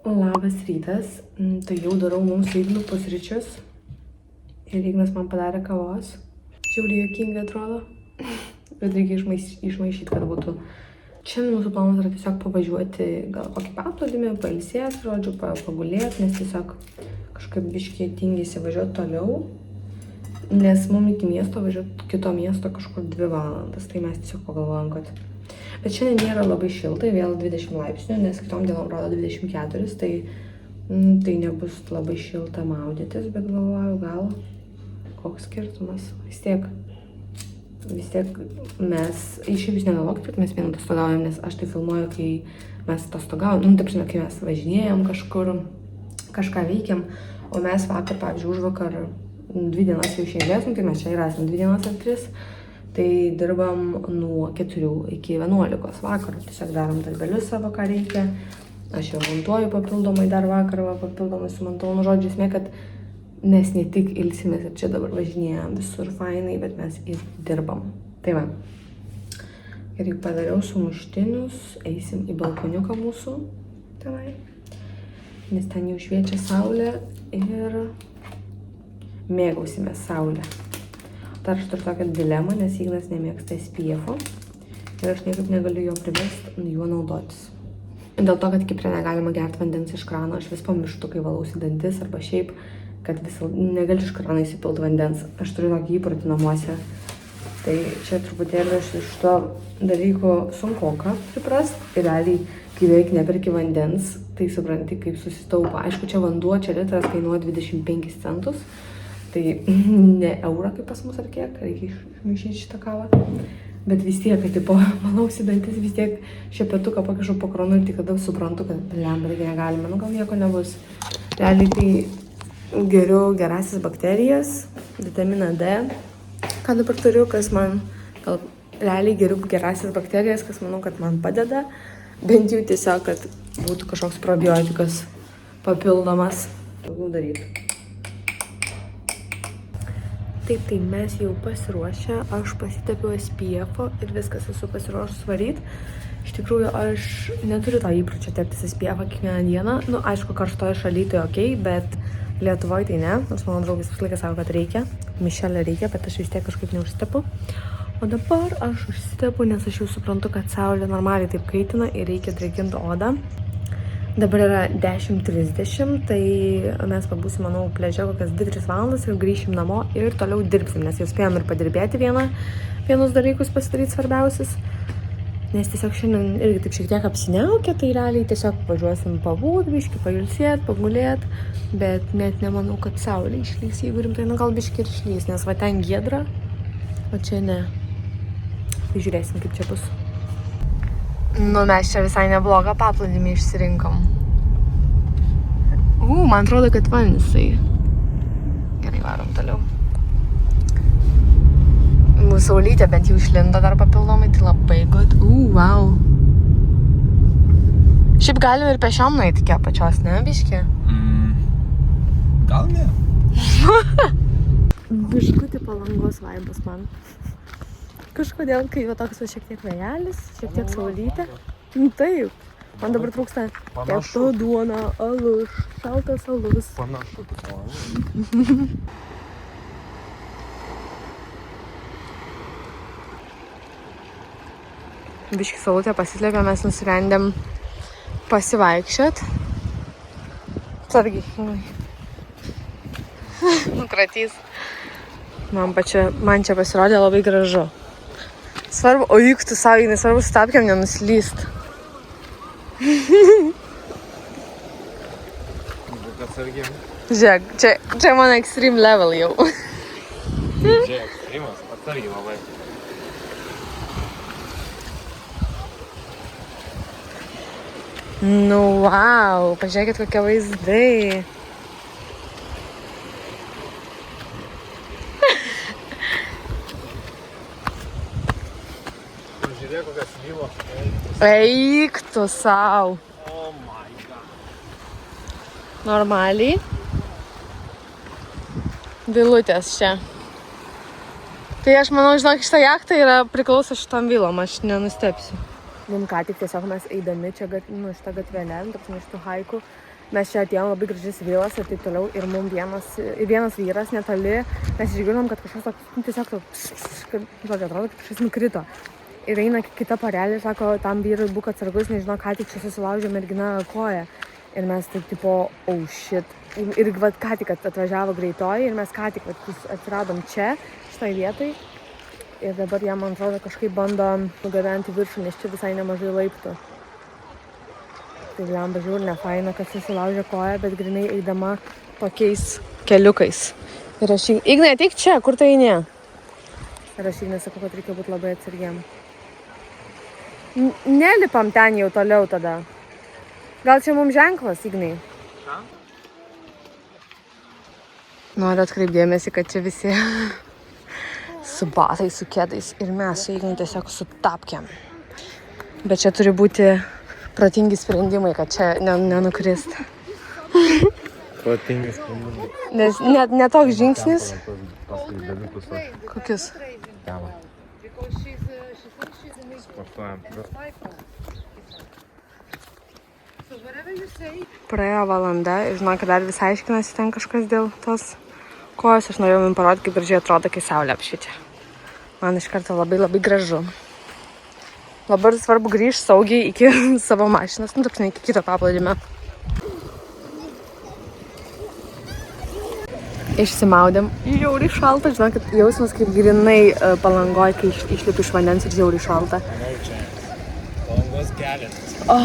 Labas rytas, tai jau darau mums su Ignu pusryčius ir Ignas man padarė kavos. Žiauriai juokingai atrodo, bet reikia išmaišyti, kad būtų. Šiandien mūsų planas yra tiesiog pavažiuoti gal kokį paplūdimį, pailsėti, žodžiu, pagulėti, nes tiesiog kažkaip biškiai tingėsi važiuoti toliau, nes mums iki miesto važiuoti kito miesto kažkur 2 valandas, tai mes tiesiog pagalvojom, kad... Bet šiandien nėra labai šiltai, vėl 20 laipsnių, nes kitom dienom rodo 24, tai nebus labai šilta maudytis, bet galvoju, gal koks skirtumas. Vis tiek mes, iš vis negalvokit, kad mes vien atostogaujam, nes aš tai filmuoju, kai mes atostogaujam, taip žinoma, kai mes važinėjom kažkur, kažką veikiam, o mes vakar, pavyzdžiui, užvakar 2 dienas jau išėlės, tai mes čia ir esam 2 dienas ar 3. Tai dirbam nuo 4 iki 11 vakaro, tiesiog darom darbelius savo, ką reikia. Aš jau montuoju papildomai dar vakarą, papildomai sumontavau. Nu, žodžiu, esmė, kad mes ne tik ilsimės ir čia dabar važinėjom visur fainai, bet mes ir dirbam. Tai va. Ir padariau sumuštinius, eisim į balkoniuką mūsų tenai, nes ten jau šviečia saulė ir mėgausime saulę. Dar aš turiu tokią dilemą, nes Ignas nemėgsta SPF-o ir aš niekaip negaliu jo priversti juo naudotis. Dėl to, kad Kiprė negalima gerti vandens iš krano, aš vis pamirštu, kai valausi dantis arba šiaip, kad negali iš krano įsipilti vandens. Aš turiu tokį įprotį namuose. Tai čia truputėlį aš iš to dalyko sunkoka priprast. Ir realiai, kai beveik neperki vandens, tai supranti, kaip susitaupa. Aišku, čia vanduo, čia litras kainuoja 25 centus. Tai ne eurą kaip pas mus ar kiek, reikia išmaišyti šitą kavą. Bet vis tiek, kad malausi dantis, vis tiek šepetuką pakišu po kronu ir tik tada suprantu, kad lembragi negalime, nu gal nieko nebus. Realiai tai geriu gerasias bakterijas, vitaminą D, ką dabar turiu, kas man, gal realiai geriu gerasias bakterijas, kas manau, kad man padeda, bent jau tiesiog, kad būtų kažkoks probiotikas papildomas. Daugiau daryti. Taip, tai mes jau pasiruošę, aš pasitepiau SPF-o ir viskas esu pasiruošus varyti. Iš tikrųjų, aš neturiu tą įpročio teptis SPF-ą kiekvieną dieną. Nu, aišku, karštoje šalyje tai okei, bet Lietuvoje tai ne. Nors mano draugas visą laiką sako, kad reikia. Mišelė reikia, bet aš vis tiek kažkaip neužsitepu. O dabar aš užsitepu, nes aš jau suprantu, kad saulė normaliai taip kaitina ir reikia drėkinti odą. Dabar yra 10:30, tai mes pabūsim, manau, pliaže kokias 2-3 valandas ir grįšim namo ir toliau dirbsim, nes jau spėjom ir padirbėti vienus dalykus pasidaryti svarbiausius. Nes tiesiog šiandien irgi taip šiek tiek apsiniaukia, tai realiai tiesiog važiuosim pabūt, biškį pailsėt, pagulėt, bet net nemanau, kad saulė išlys, jeigu rimtai, nu gal biškį ir išlys, nes va ten giedra, o čia ne. Tai žiūrėsim, kaip čia bus. Nu, mes čia visai neblogą paplūdimį išsirinkom. Man atrodo, kad vanisai. Gerai, varom toliau. Mūsų saulytė bent jau išlindo dar papildomai, tai labai good. Wow. Šiaip galim ir pešiom nueiti iki apačios, ne, biškį? Gal ne? Biškutį Palangos vaibas man. Kažkodėl, kai va toks va šiek tiek vėjelis, šiek tiek saulytė. Taip, man dabar trūksta kepta duona, alus, šaltas alus. Panašu, kad alus. Biškį saulutė pasislėpė, mes nusprendėm pasivaikščiot. Sargiai. Nukratys. Man čia pasirodė labai gražu. Svarbu, o juk tu savo, nesvarbu, stapkiam nenuslyst. Būk atsargiai. Žiūrėk, čia mano extreme level jau. Čia ekstremas, atsargiai labai. Nu, wow, pažiūrėkit kokie vaizdai. Žiūrėk, kokias vylos. Eik tu sau. Oh my god. Normaliai. Vilutės čia. Tai aš manau, žinok, šitą jachtą yra priklauso šitam vilom, aš nenustepsiu. Mum ką tik tiesiog mes eidami čia šitą gatvelę, šitų haikų, Mes čia atėjom labai gražias vilas ir taip toliau. Ir mums vienas vyras netoli. Mes išgirdom, kad kažkas toks, tiesiog toks, žodžiu, atrodo, kad kažkas nukrito. Ir eina kita porelė, sako, tam vyrui būk atsargus, nežinau, ką tik čia susilaužė mergina koją. Ir mes taip tipo, oh shit. Ir vat, ką tik atvažiavo greitoji ir mes ką tik atsiradom čia, šitoj vietoj. Ir dabar jie, man atrodo, kažkaip bando nugabenti viršų, nes čia visai nemažai laiptų. Tai lemba žiūri, ne faina, kad susilaužė koją, bet grinai eidama tokiais keliukais. Ir aš Ignai, ateik čia, kur tai eini? Ir aš Ignai sakau, kad reikia būti labai atsargiam. Nelipam ten jau toliau tada. Gal čia mums ženklas, Ignai? Ką? Noriu atkreipdėmėsi, kad čia visi su batais, su kėdais. Ir mes su Ignai tiesiog sutapkėm. Bet čia turi būti protingi sprendimai, kad čia nenukrist. Protingas sprendimas. Nes ne toks žingsnis. Paskui dalykus aš Kokius? temą. Sportuojam. Praėjo valanda ir žinau, kad dar visai aiškinasi ten kažkas dėl tos kojos. Aš norėjau jums parodyti, kaip gražiai atrodo, kai saulė apšviečia. Man iš karto labai labai gražu. Labai svarbu grįžti saugiai iki savo mašinos, nu toks ne iki kito paplūdimio. Išsimaudėm. Žiauriai šalta, žinau, kad jausmas kaip grinai Palangoj, kai išlipi iš vandens ir žiauriai šalta. Manau, čia Palangos kelias. O,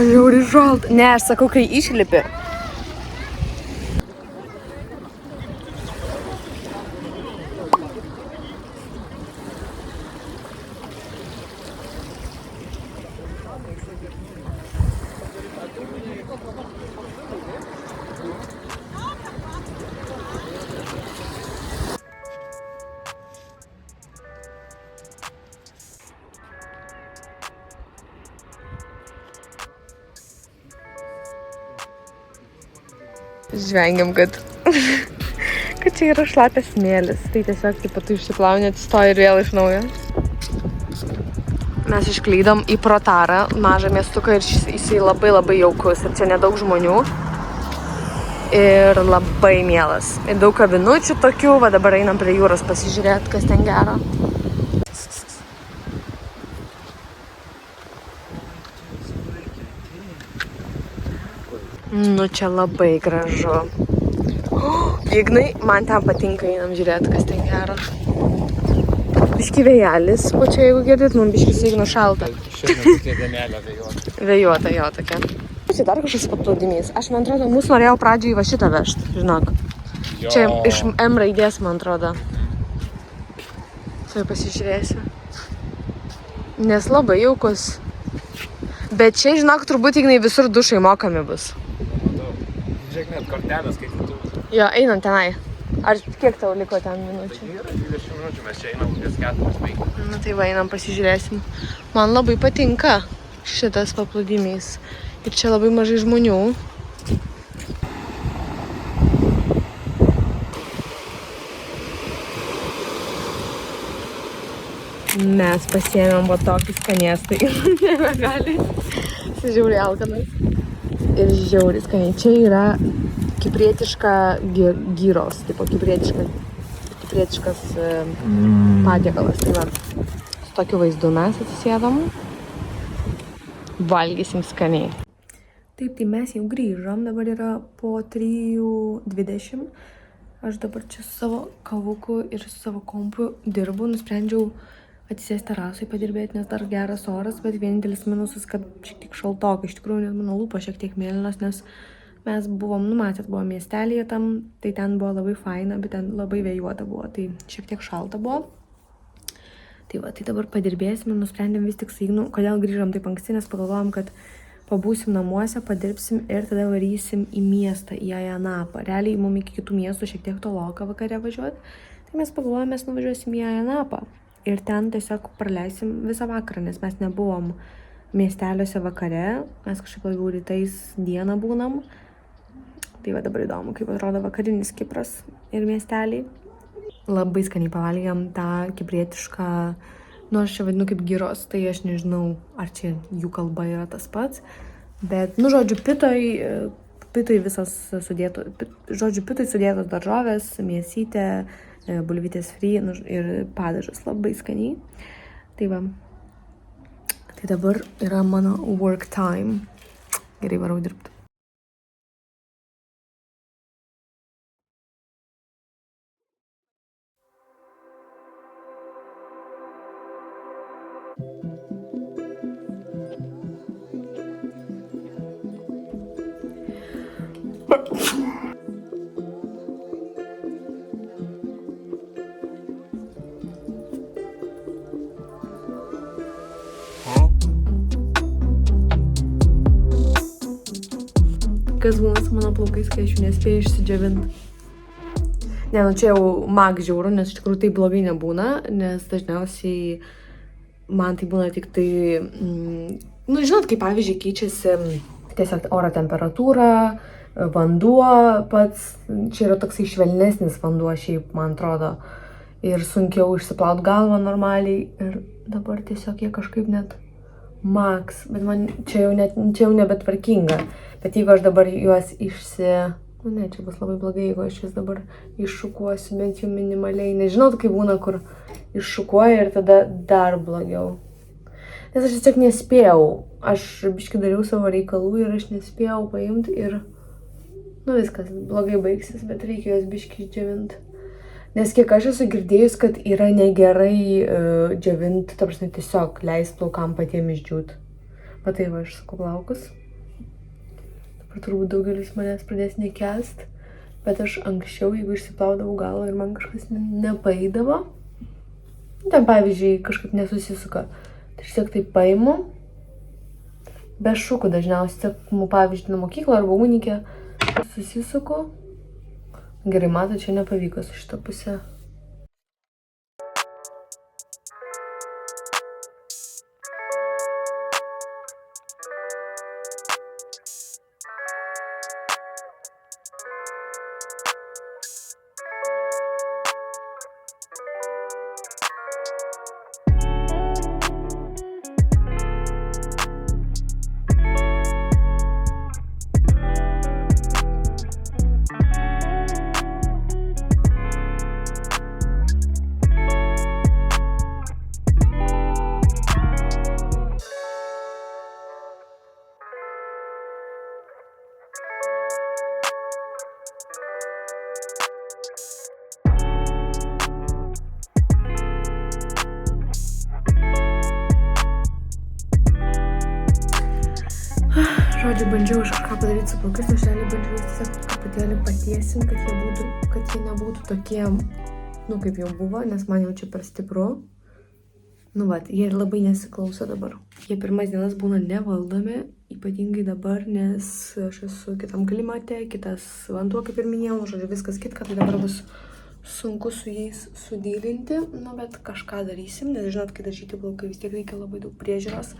žiauriai šalta. Ne, aš sakau, kai išlipi. Žvengiam, kad čia yra šlapias smėlis. Tai tiesiog taip pat išsiplauni, atsistoji ir vėl iš naujo. Mes išklydom į Protarą, mažą miestuką, ir jisai labai labai jaukus. Ir čia nedaug žmonių. Ir labai mielas. Ir daug kavinučių tokių. Va dabar einam prie jūros pasižiūrėti, kas ten gero. Nu, čia labai gražu. Ignai, man ten patinka, einam žiūrėti, kas ten gero. Biški vėjelis, o čia jeigu girdit, man biški su Ignu šalta. Šiandien tokia dėmelė vėjuota. Vėjuota, jo, tokia. Čia dar kažkas paplūdimys. Aš, man atrodo, mūsų norėjau pradžiai va šitą vežti, žinok. Jo. Čia iš M raidės, man atrodo. Tuoj pasižiūrėsiu. Nes labai jaukus. Bet čia, žinok, turbūt Ignai visur dušai mokami bus. Žiūrėk, net kortelės skaitytuvas. Jo, einam tenai. Ar kiek tau liko ten minučių? Tai yra 20 minučių, mes čia einam ties 4-5. Na tai va, einam pasižiūrėsim. Man labai patinka šitas paplūdimys. Ir čia labai mažai žmonių. Mes pasiėmėm va tokį skanėstą. Nebegali. Žiauriai alkanas. Ir žiauriai skaniai. Čia yra kiprietiška gyros, tipo kiprietiškas patiekalas. Tai va, su tokiu vaizdu mes atsisėdom. Valgysim skaniai. Taip, tai mes jau grįžom. Dabar yra po 3:20. Aš dabar čia su savo kavuku ir su savo kompu dirbu. Nusprendžiau atsisėsti terasui padirbėti, nes dar geras oras, bet vienintelis minusas, kad šiek tiek šaltokai. Iš tikrųjų, net mano lūpos šiek tiek mėlynos, nes mes buvom numatęs, buvom miestelėje tam, tai ten buvo labai faina, bet ten labai vėjuota buvo, tai šiek tiek šalta buvo. Tai va, tai dabar padirbėsim ir nusprendėm vis tik su Ignu, kodėl grįžom taip anksti, nes pagalvojom, kad pabūsim namuose, padirbsim ir tada varysim į miestą, į Ajanapą. Realiai mums iki kitų miestų šiek tiek toloka vakare važiuoti, tai mes pagalvojom, mes nuvažiuosim į Ajanapą. Ir ten tiesiog praleisim visą vakarą, nes mes nebuvom miesteliuose vakare, mes kažkaip labiau rytais dieną būnam. Tai va dabar įdomu, kaip atrodo vakarinis Kipras ir miesteliai. Labai skaniai pavalgėm tą kiprietišką, nu aš čia vadinu kaip gyros, tai aš nežinau, ar čia jų kalba yra tas pats. Bet, nu žodžiu, pitoj pitui visas sudėtų, žodžiu, pitui sudėtos daržovės, mėsytė, bulvytės fry ir padažas labai skaniai. Tai va. Tai dabar yra mano work time. Gerai varau dirbti. Kas būna su mano plaukais, kai aš jų nespėjau išsidžiavinti. Ne, nu čia jau max žiauru, nes iš tikrųjų tai blogai nebūna, nes dažniausiai man tai būna tik tai, nu žinot, kaip pavyzdžiui keičiasi tiesiog oro temperatūra, vanduo pats, čia yra toksai švelnesnis vanduo šiaip, man atrodo, ir sunkiau išsiplaut galvą normaliai ir dabar tiesiog jie kažkaip net max, bet man čia jau nebetvarkinga. Bet jeigu aš dabar juos nu ne, čia bus labai blogai, jeigu aš juos dabar iššukuosiu bent jau minimaliai. Nežinau, kaip būna, kur iššukuoja ir tada dar blogiau. Nes aš tiesiog nespėjau. Aš biškį dariau savo reikalų ir aš nespėjau paimti ir, nu viskas, blogai baigsis, bet reikia juos biškį džiavinti. Nes kiek aš esu girdėjus, kad yra negerai džiavinti, ta prasme tiesiog leist plaukam patiem išdžiūt. Matai, va, aš suku plaukus. Dabar turbūt daugelis manęs pradės nekęst, bet aš anksčiau, jeigu išsiplaudavau galvą ir man kažkas nepaeidavo, ten pavyzdžiui kažkaip nesusisuka, tai aš tiek tai paimu, be šukų dažniausiai, pavyzdžiui, nuo mokyklo arba unikė, susisuku. Gerai, mato, čia nepavyko su šitą pusę. Žodžiu, bandžiau aš kažką padaryti su plaukais, aš realiai bandžiau tiesiog truputėlį patiesinti, kad jie nebūtų tokie, nu kaip jau buvo, nes man jau čia per stipru. Nu vat, jie labai nesiklauso dabar. Jie pirmas dienas būna nevaldomi, ypatingai dabar, nes aš esu kitam klimate, kitas vanduo, kaip ir minėjau, nu žodžiu, viskas kitka, tai dabar bus sunku su jais sudylinti, nu bet kažką darysim, nes žinot, kai dažyti plaukai vis tiek reikia labai daug priežiūros.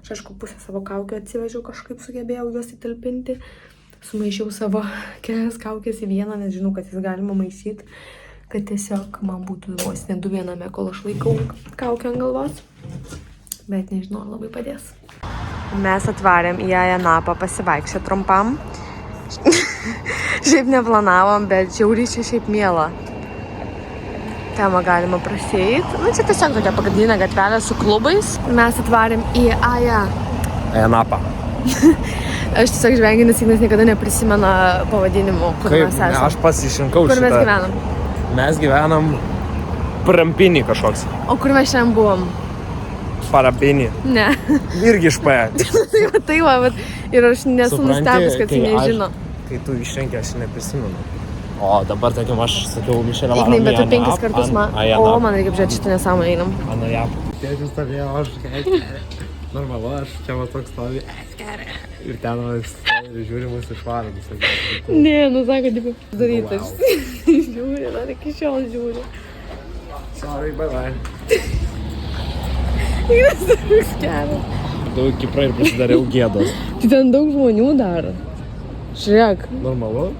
Aš aišku pusę savo kaukių atsivežiau, kažkaip sugebėjau juos įtalpinti. Sumaišiau savo kelias kaukės į vieną, nes žinau, kad jas galima maišyti, kad tiesiog man būtų vos ne du viename, kol aš laikau kaukę ant galvos. Bet nežinau, labai padės. Mes atvarėm į Ajanapą pasivaikščioti trumpam. Šiaip neplanavom, bet žiauriai čia šiaip miela. Temą galima prasieiti. Nu, čia tiesiog tokia pagrindinė gatvelė su klubais. Mes atvarėm į Ajanapą. Aš tiesiog žvengiu, nes Ignas niekada neprisimena pavadinimų, kur mes esame. Aš pats išrinkau šitą. Kur mes gyvenam? Mes gyvenam Prampinį kažkoks. O kur mes šiandien buvom? Parapinį. Ne. Irgi iš P. Tai va, ir aš nesu nustebus, kad jis nežino. Kai tu išrenkė, aš neprisimenu. O dabar, tarkim, aš sakiau, Mišelė varom į Ajanapą. Bet tu 5 kartus man... O, man reikia apžiūrėti šitą nesąmonę einam. Ajanapą. Tėtis stovėjo, aš normalu, aš čia va toks stovi. Ir ten ir žiūri mūsų išvarą. Ne, nu sako, tipo, darytas. Žiūri, dar iki šiol žiūri. Sorry, bye. Ignas toks geras. Daug Kiprą ir prisidariau gėdos. Tai ten daug žmonių daro. Žiūrėk. Normalu.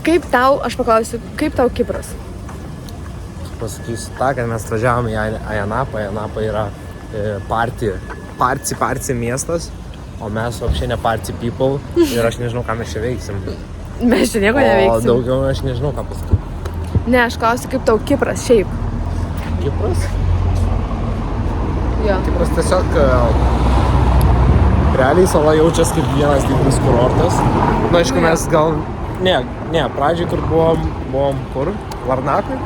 Kaip tau, aš paklausiu, kaip tau Kipras? Pasakysiu tą, kad mes važiavom į Ajanapą. Ajanapa yra parci miestas. o mes apšiai ne party people ir aš nežinau, ką mes čia veiksim. Mes čia nieko O neveiksim. daugiau aš nežinau, ką pasakyti. Ne, aš klausiu, kaip tau Kipras šiaip. Kipras? Jo. Kipras tiesiog realiai sala jaučiasi kaip vienas didelis kurortas. Na, aišku, mes gal... Ne, pradžiai, kur buvom kur? Larnakoj?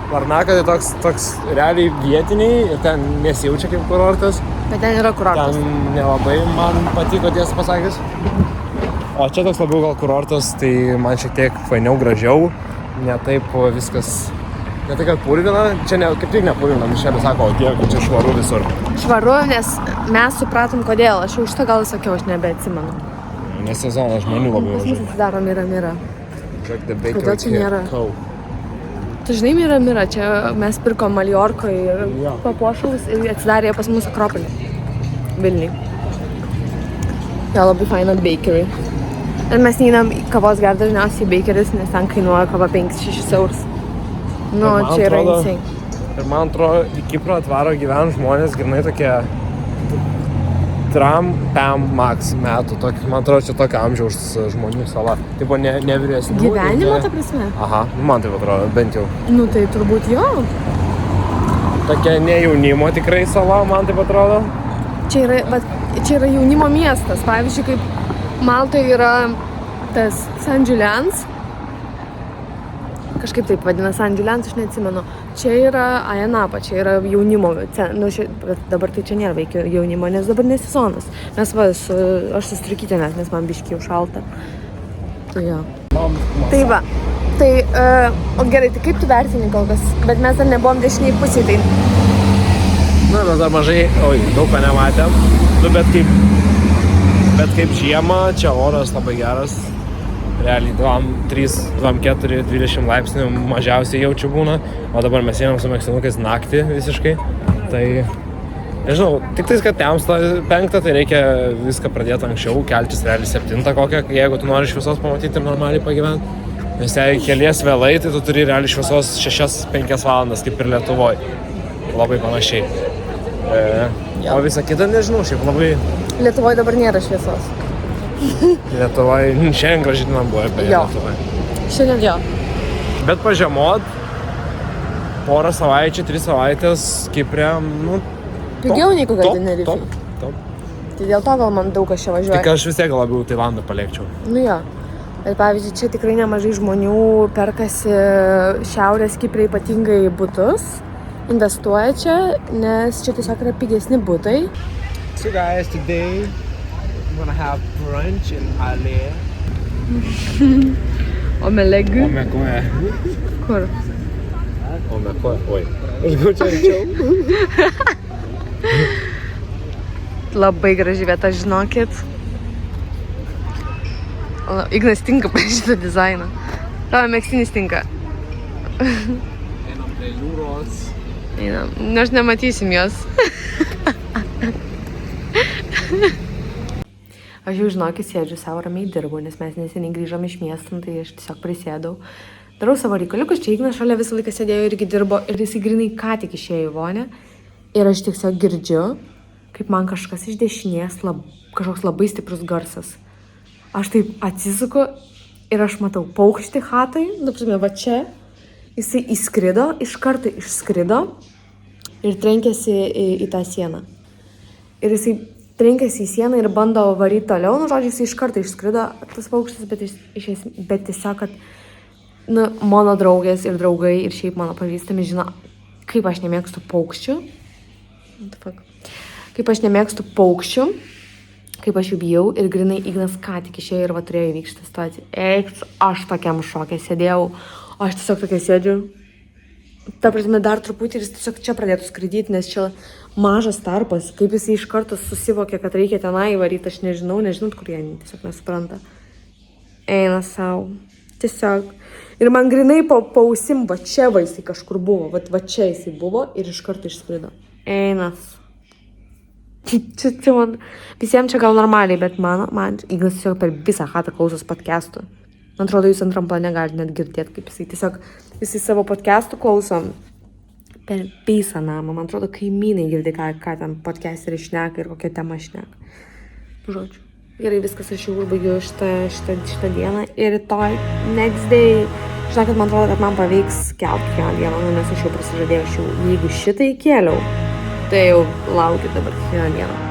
Larnaka tai toks realiai vietiniai ir ten nesijaučia kaip kurortas. Bet ten yra kurortas. Ten nelabai man patiko, tiesą pasakius. O čia toks labiau gal kurortas, tai man šiek tiek fainiau, gražiau. Ne taip viskas... Ne tai, kad purvina, čia kaip tik nepurvina. Mišelis sako, o Dieve, kad čia švaru visur. Švaru, nes mes supratom kodėl. Aš jau šitą gal sakiau, aš nebeatsimenu. Nes sezonas žmonių labai Pas mus važiuoja. atsidaro Mira. Kodėl čia nėra? Kau. Tu žinai Mira, čia mes pirkom Maljorkoje ir Jo. papuošalus ir atsidarė pas mus Akropolį. Vilniui. Jo, labai faina bakery. Ir mes neįnam į kavos gerą dažniausiai į bakeris, nes ten kainuoja kava 5-6 eurus. Nu, Man čia yra atrodo- insane. Ir man atrodo, į Kiprą atvaro gyvena žmonės, grynai tokie Pam Max metų. Man atrodo, čia tokio amžiaus žmonių sala. Taip, ne vyresnių. Gyvenimo, ne- ta prasme? Aha, man taip atrodo, bent jau. Nu, tai turbūt jo. Tokia ne jaunimo tikrai sala, man taip atrodo. Čia yra jaunimo miestas. Pavyzdžiui, kaip Maltoje yra tas San Julians. Kažkaip taip vadina San Julians, aš neatsimenu. Čia yra Ayanapa, čia yra jaunimo. Bet dabar tai čia nėra veikia jaunimo, nes dabar nesezonas. Mes aš sustrikytė, nes man biškiai jau šalta. Tai jo. Tai va. Tai, o gerai, tai kaip tu vertini kol kas? Bet mes dar nebuvom dešiniai pusėj, tai... Na, mes dar mažai, daug ką nematėm. Nu, bet kaip žiemą, čia oras labai geras. Realiai 2-4, 20 laipsnių mažiausiai jaučiu būna. O dabar mes einam su mėgstinukais naktį visiškai. Tai, nežinau, tik tais, kad temsta 5, tai reikia viską pradėti anksčiau, keltis realiai 7 kokią, jeigu tu nori šviesos pamatyti ir normaliai pagyventi. Nes jei kelies vėlai, tai tu turi realiai šviesos 6-5 valandas, kaip ir Lietuvoje. Labai panašiai. O visą kitą nežinau, šiaip labai... Lietuvoje dabar nėra šviesos. Lietuvoje, šiandien graži diena buvo apie Lietuvoje. Šiandien jo. Bet pažiemot, porą savaičių, 3 savaitės Kiprė, nu... Pigiau nei kokia Tenerifė. Top. Tai dėl to gal man daug kas čia važiuoja. Tik aš vis tiek labiau Tailandą paliekčiau. Nu jo. Ir pavyzdžiui, čia tikrai nemažai žmonių perkasi šiaurės Kiprė ypatingai butus, investuoja čia, nes čia tiesiog yra pigesni butai. So guys, today we're gonna have brunch in Alė. Omelegu. Omekoje. Kur? Omekoje, oi. Aš gau čia arčiau. Labai graži vieta, žinokit. Ignas tinka prie šitą dizainą. Tavo megztinis tinka. Einam prie jūros. Einam. Nors nematysim jos. Aš jau žinokit, sėdžiu savo ramiai dirbu, nes mes neseniai grįžom iš miesto, tai aš tiesiog prisėdau. Darau savo reikaliukus, čia Ignas šalia visą laiką sėdėjo irgi dirbo ir jis grinai ką tik išėjo į vonę. Ir aš tiesiog girdžiu, kaip man kažkas iš dešinės, kažkoks labai stiprus garsas. Aš taip atsisuku ir aš matau paukštį chatai, va čia, jisai įskrido, iš karto išskrido ir trenkėsi į tą sieną. Ir jisai trenkėsi į sieną ir bando varyti toliau, nu žodžiu, jisai iš karto išskrido tas paukštis, bet tiesiog, kad mano draugės ir draugai ir šiaip mano pažįstami žino, kaip aš nemėgstu paukščių. Kaip aš nemėgstu paukščių, kaip aš jų bijau ir grinai Ignas ką tik išėjo ir va turėjo įvykti šitą situaciją. Aš tokiam šokė sėdėjau, o aš tiesiog tokia sėdžiu. Ta prasme, dar truputį ir jis tiesiog čia pradėtų skraidyti, nes čia mažas tarpas. Kaip jis iš karto susivokė, kad reikia tenai varyti, aš nežinau, kur jie tiesiog nesupranta. Eina savo. Tiesiog. Ir man grinai pausim, va čia va jisai kažkur buvo, va čia jisai buvo ir iš karto išskrido. Einas. Čia man, visiems čia gal normaliai, bet man Ignas tiesiog per visą chatą klausos podcastų. Man atrodo, jūs antram plane galite net girdėti, kaip jisai savo podcastų klauso per visą namą. Man atrodo, kaimynai girdi, ką ten podcast'e šneka ir kokią temą šneka. Žodžiu. Gerai, viskas, aš jau baigiu šitą dieną. Ir rytoj, next day, žinokit, man atrodo, kad man pavyks kelt kiekvieną dieną, nes aš jau prisižadėjau, jeigu šitai kėliau, tai jau laukiu dabar kiekvieną dieną.